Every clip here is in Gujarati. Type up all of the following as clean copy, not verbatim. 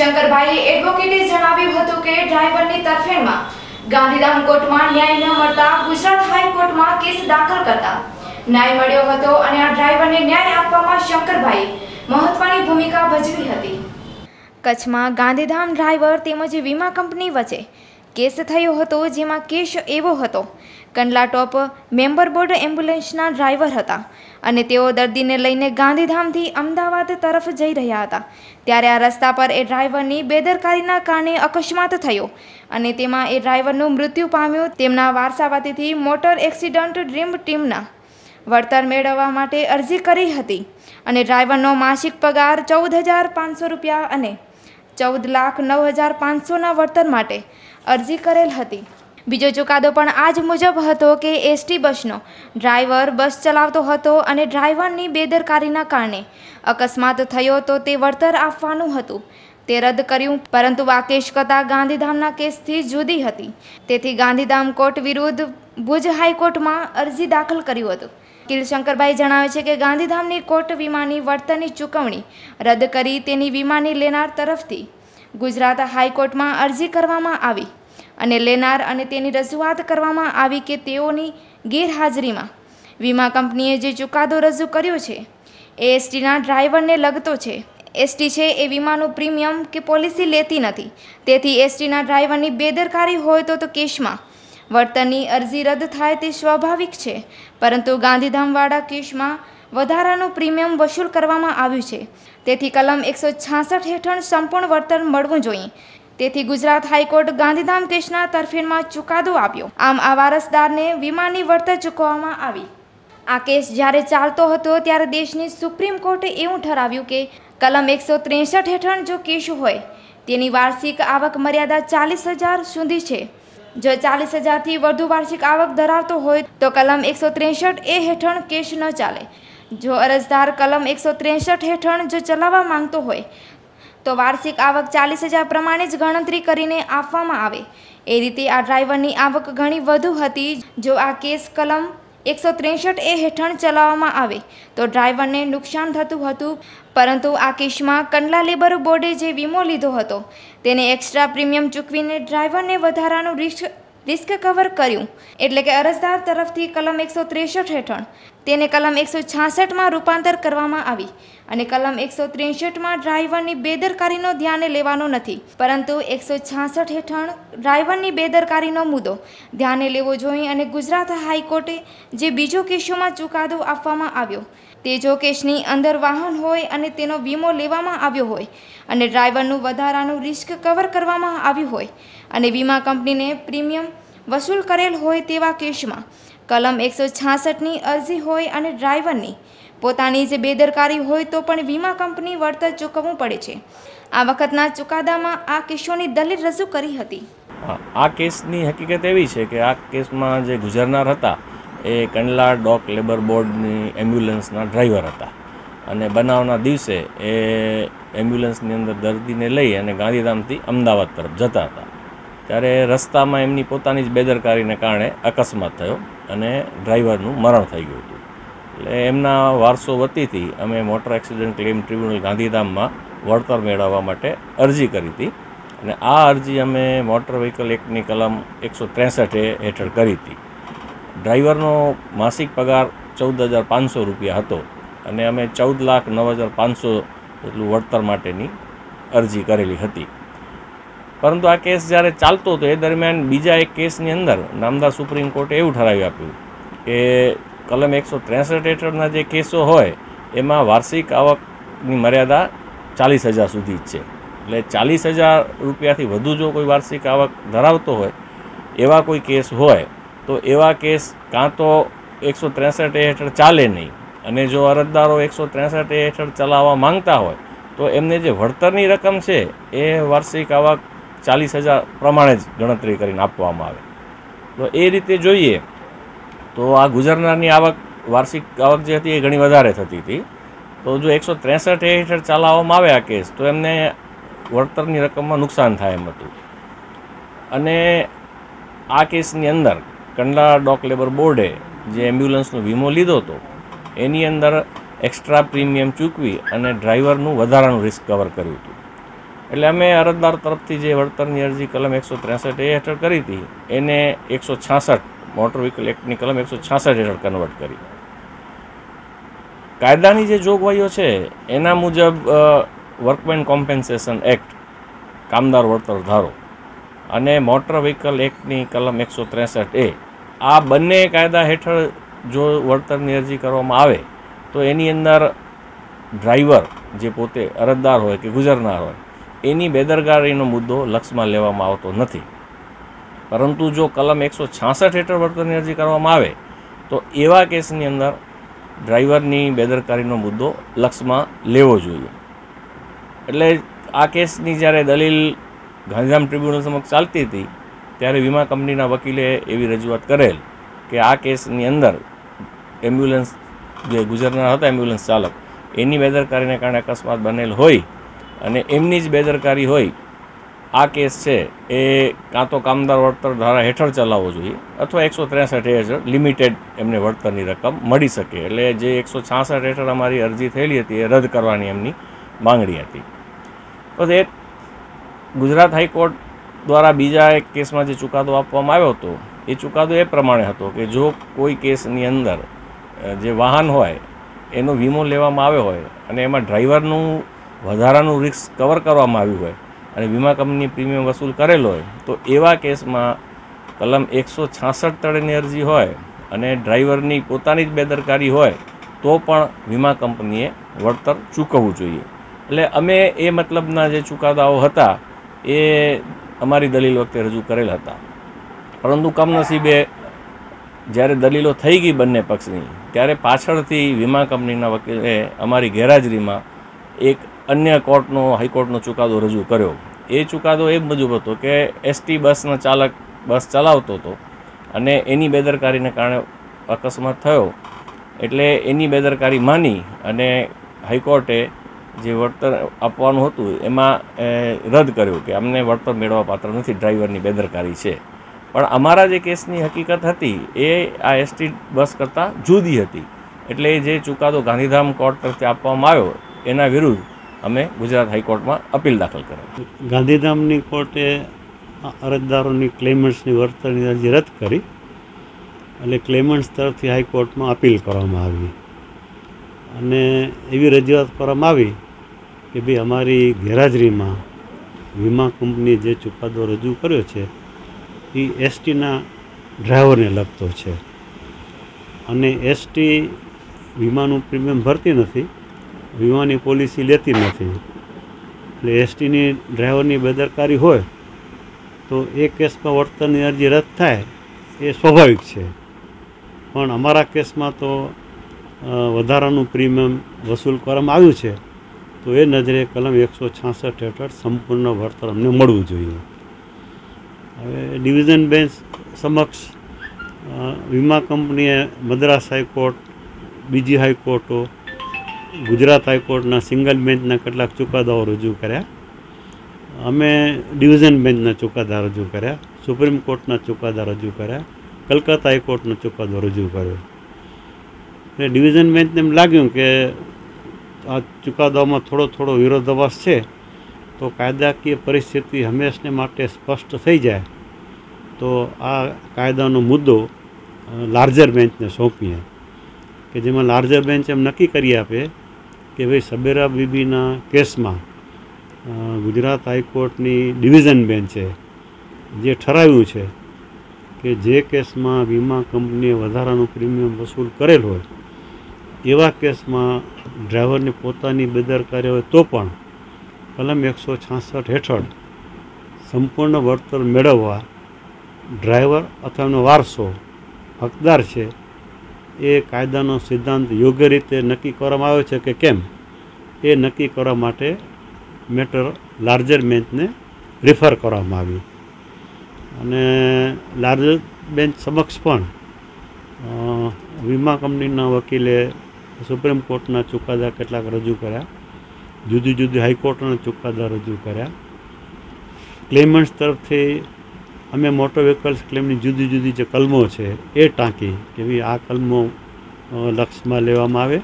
શંકરભાઈ એડવોકેટે જણાવ્યું હતું કે ડ્રાઈવરની તરફેણમાં ગાંધીધામ કોર્ટમાં ન્યાય ન મળતા ગુજરાત હાઈકોર્ટમાં કેસ દાખલ કરતા ન્યાય મળ્યો હતો અને આ ડ્રાઈવરને ન્યાય આપવામાં શંકરભાઈ મહત્વની ભૂમિકા ભજવી હતી। કચ્છમાં ગાંધીધામ ડ્રાઈવર તેમજ વીમા કંપની વચ્ચે કેસ થયો હતો, જેમાં કેસ એવો હતો કંડલા ટોપ મેમ્બર બોર્ડ એમ્બ્યુલન્સના ડ્રાઈવર હતા અને તેઓ દર્દીને લઈને ગાંધીધામથી અમદાવાદ તરફ જઈ રહ્યા હતા। ત્યારે આ રસ્તા પર એ ડ્રાઈવરની બેદરકારીના કારણે અકસ્માત થયો અને તેમાં એ ડ્રાઈવરનું મૃત્યુ પામ્યું। તેમના વારસાવતીથી મોટર એક્સિડન્ટ ડ્રીમ ટીમના વળતર મેળવવા માટે અરજી કરી હતી અને ડ્રાઈવરનો માસિક પગાર 14,500 રૂપિયા અને 14,09,500ના વળતર માટે અરજી કરેલ હતી। બીજો ચુકાદો પણ આ જ મુજબ હતો કે એસટી બસનો ડ્રાઈવર બસ ચલાવતો હતો અને ડ્રાઈવરની બેદરકારીના કારણે અકસ્માત થયો તો તે વળતર આપવાનું હતું, તે રદ કર્યું। પરંતુ આ કેસ કરતાં ગાંધીધામના કેસથી જુદી હતી, તેથી ગાંધીધામ કોર્ટ વિરુદ્ધ ભુજ હાઈકોર્ટમાં અરજી દાખલ કર્યું હતું। વકીલ શંકરભાઈ જણાવે છે કે ગાંધીધામની કોર્ટ વીમાની વળતરની ચૂકવણી રદ કરી તેની વીમાની લેનાર તરફથી ગુજરાત હાઈકોર્ટમાં અરજી કરવામાં આવી અને લેનાર અને તેની રજૂઆત કરવામાં આવી કે તેઓની ગેરહાજરીમાં વીમા કંપનીએ જે ચુકાદો રજૂ કર્યો છે એ એસટીના ડ્રાઈવરને લગતો છે। એસટી છે એ વીમાનું પ્રીમિયમ કે પોલિસી લેતી નથી, તેથી એસટીના ડ્રાઈવરની બેદરકારી હોય તો કેસમાં વળતરની અરજી રદ થાય તે સ્વાભાવિક છે, પરંતુ ગાંધીધામવાળા કેસમાં વધારાનું પ્રીમિયમ વસૂલ કરવામાં આવ્યું છે, તેથી કલમ 166 હેઠળ સંપૂર્ણ વળતર મળવું જોઈએ। તેથી ગુજરાત હાઈકોર્ટ ગાંધીધામ કેસના તરફેણમાં ચુકાદો આપ્યો। આમ આ વારસદારને વીમાની વળતર ચૂકવવામાં આવી। આ કેસ જ્યારે ચાલતો હતો ત્યારે દેશની સુપ્રીમ કોર્ટે એવું ઠરાવ્યું કે કલમ 163 હેઠળ જો કેસ હોય તેની વાર્ષિક આવક મર્યાદા 40,000 સુધી છે। જો 40,000થી વધુ વાર્ષિક આવક ધરાવતો હોય તો કલમ 163A હેઠળ કેસ ન ચાલે। જો અરજદાર કલમ 163 હેઠળ જો ચલાવવા માંગતો હોય તો વાર્ષિક આવક 40,000 પ્રમાણે જ ગણતરી કરીને આપવામાં આવે। એ રીતે આ ડ્રાઈવરની આવક ઘણી વધુ હતી। જો આ કેસ કલમ 163A હેઠળ ચલાવવામાં આવે તો ડ્રાઈવરને નુકસાન થતું હતું, પરંતુ આ કેસમાં કંડલા લેબર બોર્ડે જે વીમો લીધો હતો તેને એક્સ્ટ્રા પ્રીમિયમ ચૂકવીને ડ્રાઈવરને વધારાનું રિસ્ક કવર કર્યું, એટલે કે અરજદાર તરફથી કલમ 163 હેઠળ તેને કલમ 166માં રૂપાંતર કરવામાં આવી અને કલમ 163માં ડ્રાઈવરની બેદરકારીનો ધ્યાને લેવાનો નથી, પરંતુ 166 હેઠળ ડ્રાઈવરની બેદરકારીનો મુદ્દો ધ્યાને લેવો જોઈએ। અને ગુજરાત હાઈકોર્ટે જે બીજો કેસોમાં ચુકાદો આપવામાં આવ્યો તે જો કેસની અંદર વાહન હોય અને તેનો વીમો લેવામાં આવ્યો હોય અને ડ્રાઈવરનું વધારાનું રિસ્ક કવર કરવામાં આવ્યું હોય અને વીમા કંપનીને પ્રીમિયમ વસૂલ કરેલ હોય તેવા કેસમાં કલમ 166ની અરજી હોય અને ડ્રાઈવરની પોતાની જે બેદરકારી હોય તો પણ વીમા કંપની વળતર ચૂકવવું પડે છે। આ વખતના ચુકાદામાં આ કેસોની દલીલ રજૂ કરી હતી। આ કેસની હકીકત એવી છે કે આ કેસમાં જે ગુજરનાર હતા એ કંડલા ડોક લેબર બોર્ડની એમ્બ્યુલન્સના ડ્રાઈવર હતા અને બનાવના દિવસે એ એમ્બ્યુલન્સની અંદર દર્દીને લઈ અને ગાંધીધામથી અમદાવાદ તરફ જતા હતા, ત્યારે રસ્તામાં એમની પોતાની જ બેદરકારીને કારણે અકસ્માત થયો અને ડ્રાઈવરનું મરણ થઈ ગયું હતું। એટલે એમના વારસો વતીથી અમે મોટર એક્સિડન્ટ ક્લેમ ટ્રિબ્યુનલ ગાંધીધામમાં વળતર મેળવવા માટે અરજી કરી હતી અને આ અરજી અમે મોટર વ્હીકલ એક્ટની કલમ 163 હેઠળ કરી હતી। ડ્રાઈવરનો માસિક પગાર 14,500 રૂપિયા હતો અને અમે 14,09,500 જેટલું વળતર માટેની અરજી કરેલી હતી, પરંતુ આ કેસ જ્યારે ચાલતો હતો એ દરમિયાન બીજા એક કેસની અંદર નામદાર સુપ્રીમ કોર્ટે એવું ઠરાવી આપ્યું કે કલમ 163 હેઠળના જે કેસો હોય એમાં વાર્ષિક આવકની મર્યાદા 40,000 સુધી જ છે, એટલે 40,000 રૂપિયાથી વધુ જો કોઈ વાર્ષિક આવક ધરાવતો હોય એવા કોઈ કેસ હોય તો એવા કેસ કાં તો 163 હેઠળ ચાલે નહીં, અને જો અરજદારો 163 હેઠળ ચલાવવા માંગતા હોય તો એમને જે વળતરની રકમ છે એ વાર્ષિક આવક 40,000 પ્રમાણે જ ગણતરી કરીને આપવામાં આવે। તો એ રીતે જોઈએ તો આ ગુજરનારની આવક વાર્ષિક આવક જે હતી એ ઘણી વધારે થતી હતી, તો જો 163 હેઠળ ચલાવવામાં આવે આ કેસ તો એમને વળતરની રકમમાં નુકસાન થાય એમ હતું। અને આ કેસની અંદર કંડલા ડોક લેબર બોર્ડે જે એમ્બ્યુલન્સનો વીમો લીધો હતો એની અંદર એક્સ્ટ્રા પ્રીમિયમ ચૂકવી અને ડ્રાઈવરનું વધારાનું રિસ્ક કવર કર્યું હતું। એટલે અમે અરજદાર તરફથી જે વળતરની અરજી કલમ 163A હેઠળ કરી હતી એને 166 મોટર વ્હીકલ એક્ટની કલમ 166 હેઠળ કન્વર્ટ કરી. કાયદાની જે જોગવાઈઓ છે એના મુજબ વર્કમેન કોમ્પેન્સેશન એક્ટ કામદાર વળતર ધારો અને મોટર વ્હીકલ એક્ટની કલમ 163A આ બંને કાયદા હેઠળ જો વળતરની અરજી કરવામાં આવે તો એની અંદર ડ્રાઈવર જે પોતે અરજદાર હોય કે ગુજરનાર હોય એની બેદરકારીનો મુદ્દો લક્ષમાં લેવામાં આવતો નથી. પરંતુ જો કલમ 166 હેઠળ વળતરની અરજી કરવામાં આવે તો એવા કેસની અંદર ડ્રાઈવરની બેદરકારીનો મુદ્દો લક્ષમાં લેવો જોઈએ. એટલે આ કેસની જ્યારે દલીલ ગાંધીધામ ટ્રિબ્યુનલ સમક્ષ ચાલતી હતી ત્યારે વીમા કંપનીના વકીલે એવી રજૂઆત કરેલ કે આ કેસની અંદર એમ્બ્યુલન્સ જે ગુજરનાર હતા એમ્બ્યુલન્સ ચાલક એની બેદરકારીને કારણે અકસ્માત બનેલ હોય અને એમની જ બેદરકારી હોય આ કેસ છે એ કાં તો કામદાર વળતર ધારા હેઠળ ચલાવવો જોઈએ અથવા 163 હેઠળ લિમિટેડ એમને વળતરની રકમ મળી શકે. એટલે જે 166 હેઠળ અમારી અરજી થયેલી હતી એ રદ કરવાની એમની માંગણી હતી. તો એ ગુજરાત હાઈકોર્ટ દ્વારા બીજા એક કેસમાં જે ચુકાદો આપવામાં આવ્યો હતો એ ચુકાદો એ પ્રમાણે હતો કે જો કોઈ કેસની અંદર જે વાહન હોય એનો વીમો લેવામાં આવ્યો હોય અને એમાં ડ્રાઈવરનું વધારાનું રિસ્ક કવર કરવામાં આવ્યું હોય અને વીમા કંપની પ્રીમિયમ વસૂલ કરેલો હોય તો એવા કેસમાં કલમ 166 તળેની અરજી હોય અને ડ્રાઈવરની પોતાની જ બેદરકારી હોય તો પણ વીમા કંપનીએ વળતર ચૂકવવું જોઈએ. એટલે અમે એ મતલબના જે ચુકાદાઓ હતા એ અમારી દલીલ વખતે રજૂ કરેલ હતા. પરંતુ કમનસીબે જ્યારે દલીલો થઈ ગઈ બંને પક્ષની ત્યારે પાછળથી વીમા કંપનીના વકીલે અમારી ગેરહાજરીમાં એક અન્ય કોર્ટનો હાઈકોર્ટનો ચુકાદો રજૂ કર્યો. એ ચુકાદો એ મુજબ હતો કે એસટી બસનો ચાલક બસ ચલાવતો હતો અને એની બેદરકારીને કારણે અકસ્માત થયો એટલે એની બેદરકારી માની અને હાઈકોર્ટે જે વળતર આપવાનું હતું એમાં રદ કર્યું કે અમને વળતર મેળવવા પાત્ર નથી, ડ્રાઈવરની બેદરકારી છે. પણ અમારા જે કેસની હકીકત હતી એ આ એસટી બસ કરતાં જુદી હતી. એટલે જે ચુકાદો ગાંધીધામ કોર્ટ તરફથી આપવામાં આવ્યો એના વિરુદ્ધ અમે ગુજરાત હાઈકોર્ટમાં અપીલ દાખલ કરી. ગાંધીધામની કોર્ટે અરજદારોની ક્લેમન્ટ્સની વળતરની અરજી રદ કરી એટલે ક્લેમન્ટ્સ તરફથી હાઈકોર્ટમાં અપીલ કરવામાં આવી અને એવી રજૂઆત કરવામાં આવી કે ભાઈ અમારી ગેરહાજરીમાં વીમા કંપનીએ જે ચુકાદો રજૂ કર્યો છે એ એસટીના ડ્રાઈવરને લગતો છે અને એસટી વીમાનું પ્રીમિયમ ભરતી નથી, વીમાની પોલિસી લેતી નથી. એટલે એસટીની ડ્રાઈવરની બેદરકારી હોય તો એ કેસમાં વળતરની અરજી રદ થાય એ સ્વાભાવિક છે. પણ અમારા કેસમાં તો વધારાનું પ્રીમિયમ વસૂલ કરવામાં આવ્યું છે તો એ નજરે કલમ 166 હેઠળ સંપૂર્ણ વળતર અમને મળવું જોઈએ. હવે ડિવિઝન બેન્ચ સમક્ષ વીમા કંપનીએ મદ્રાસ હાઈકોર્ટ, બીજી હાઈકોર્ટો, ગુજરાત હાઈકોર્ટના સિંગલ બેન્ચના કેટલાક ચુકાદાઓ રજૂ કર્યા. અમે ડિવિઝન બેન્ચના ચુકાદા રજૂ કર્યા, સુપ્રીમ કોર્ટના ચુકાદા રજૂ કર્યા, કલકત્તા હાઈકોર્ટનો ચુકાદો રજૂ કર્યો. એટલે ડિવિઝન બેન્ચને એમ લાગ્યું કે આ ચુકાદાઓમાં થોડો વિરોધાભાસ છે તો કાયદાકીય પરિસ્થિતિ હંમેશને માટે સ્પષ્ટ થઈ જાય તો આ કાયદાનો મુદ્દો લાર્જર બેન્ચને સોંપીએ કે જેમાં લાર્જર બેન્ચ એમ નક્કી કરી આપે કે ભાઈ સબેરા બીબીના કેસમાં ગુજરાત હાઈકોર્ટની ડિવિઝન બેન્ચે જે ઠરાવ્યું છે કે જે કેસમાં વીમા કંપનીએ વધારાનું પ્રીમિયમ વસૂલ કરેલ હોય એવા કેસમાં ડ્રાઈવરની પોતાની બેદરકારી હોય તો પણ કલમ 166 હેઠળ સંપૂર્ણ વળતર મેળવવા ડ્રાઈવર અથવા એનો વારસો હકદાર છે. એ કાયદાનો સિદ્ધાંત યોગ્ય રીતે નક્કી કરવામાં આવ્યો છે કે કેમ એ નક્કી કરવા માટે મેટર લાર્જર બેન્ચને રિફર કરવામાં આવી અને લાર્જર બેન્ચ સમક્ષ પણ વીમા કંપનીના વકીલે સુપ્રીમ કોર્ટના ચુકાદા કેટલાક રજૂ કર્યા, જુદી જુદી હાઈકોર્ટના ચુકાદા રજૂ કર્યા. ક્લેમન્ટ્સ તરફથી અમે મોટર વ્હીકલ્સ ક્લેમની જુદી જુદી જે કલમો છે એ ટાંકી કે ભાઈ આ કલમો લક્ષમાં લેવામાં આવે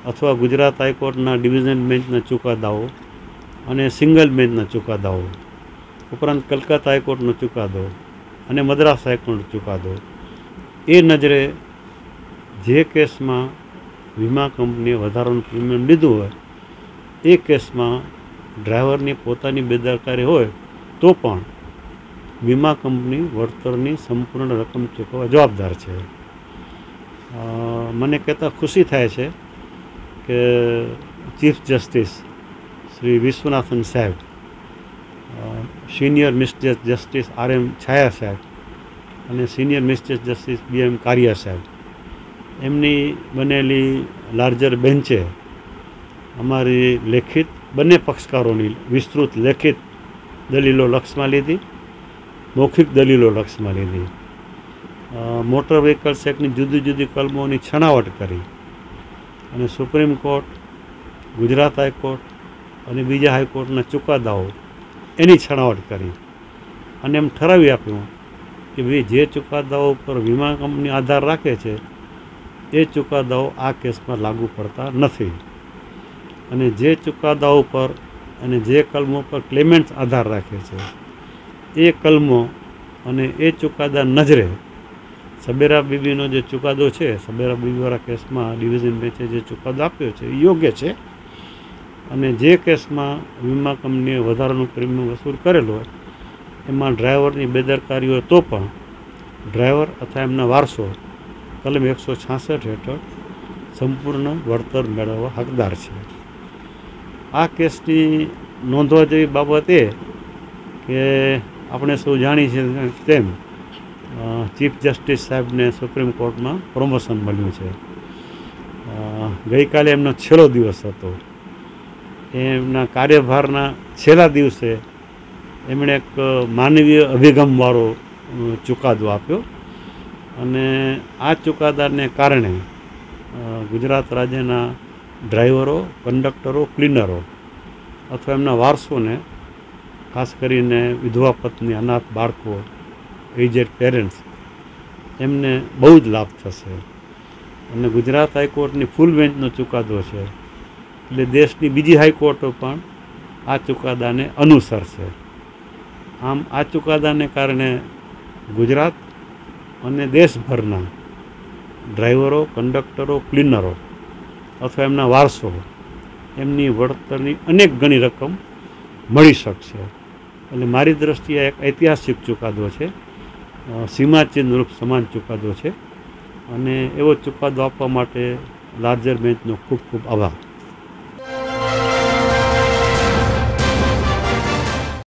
અથવા ગુજરાત હાઈકોર્ટના ડિવિઝન બેન્ચના ચુકાદાઓ અને સિંગલ બેન્ચના ચુકાદાઓ ઉપરાંત કલકત્તા હાઈકોર્ટનો ચુકાદો અને મદ્રાસ હાઈકોર્ટનો ચુકાદો એ નજરે જે કેસમાં વીમા કંપનીએ વધારાનું પ્રીમિયમ લીધું હોય એ કેસમાં ડ્રાઈવરની પોતાની બેદરકારી હોય તો પણ વીમા કંપની વળતરની સંપૂર્ણ રકમ ચૂકવવા જવાબદાર છે. મને કહેતા ખુશી થાય છે કે ચીફ જસ્ટિસ શ્રી વિશ્વનાથન સાહેબ, સિનિયર મિસ્ટર જસ્ટિસ RM છાયા સાહેબ અને સિનિયર મિસ્ટર જસ્ટિસ BM કારિયા સાહેબ એમની બનેલી લાર્જર બેન્ચે અમારી લેખિત બંને પક્ષકારોની વિસ્તૃત લેખિત દલીલો લક્ષમાં લીધી, મૌખિક દલીલો લક્ષમાં લીધી, મોટર વ્હીકલ્સ એક્ટની જુદી જુદી કલમોની છણાવટ કરી અને સુપ્રીમ કોર્ટ, ગુજરાત હાઈકોર્ટ અને બીજા હાઈકોર્ટના ચુકાદાઓ એની છણાવટ કરી અને એમ ઠરાવી આપ્યું કે ભાઈ જે ચુકાદાઓ પર વીમા કંપની આધાર રાખે છે એ ચુકાદાઓ આ કેસમાં લાગુ પડતા નથી અને જે ચુકાદાઓ પર અને જે કલમો પર ક્લેમેન્ટ્સ આધાર રાખે છે એ કલમો અને એ ચુકાદા નજરે સબેરા બીબીનો જે ચુકાદો છે, સબેરા બીબીવાળા કેસમાં ડિવિઝન બેન્ચે જે ચુકાદો આપ્યો છે એ યોગ્ય છે અને જે કેસમાં વીમા કંપનીએ વધારાનું પ્રીમિયમ વસૂલ કરેલો હોય એમાં ડ્રાઈવરની બેદરકારી હોય તો પણ ડ્રાઈવર અથવા એમના વારસો કલમ 166 હેઠળ સંપૂર્ણ વળતર મેળવવા હકદાર છે. આ કેસની નોંધવા જેવી બાબત એ કે આપણે સૌ જાણીએ છીએ તેમ ચીફ જસ્ટિસ સાહેબને સુપ્રીમ કોર્ટમાં પ્રમોશન મળ્યું છે. ગઈકાલે એમનો છેલ્લો દિવસ હતો. એમના કાર્યભારના છેલ્લા દિવસે એમણે એક માનવીય અભિગમવાળો ચુકાદો આપ્યો અને આ ચુકાદાને કારણે ગુજરાત રાજ્યના ડ્રાઈવરો, કંડક્ટરો, ક્લીનરો અથવા એમના વારસોને, ખાસ કરીને વિધવા પત્ની, અનાથ બાળકો, એજેડ પેરેન્ટ્સ, એમને બહુ જ લાભ થશે અને ગુજરાત હાઈકોર્ટની ફૂલ બેન્ચનો ચુકાદો છે એટલે દેશની બીજી હાઈકોર્ટો પણ આ ચુકાદાને અનુસરશે. આમ આ ચુકાદાને કારણે ગુજરાત અને દેશભરના ડ્રાઈવરો, કંડક્ટરો, ક્લીનરો અથવા એમના વારસો એમની વળતરની અનેક ગણી રકમ મળી શકશે. એટલે મારી દૃષ્ટિએ એક ઐતિહાસિક ચુકાદો છે, સીમાચિહ્ન રૂપ સમાન ચુકાદો છે અને એવો ચુકાદો આપવા માટે લાર્જર બેન્ચનો ખૂબ ખૂબ આભાર.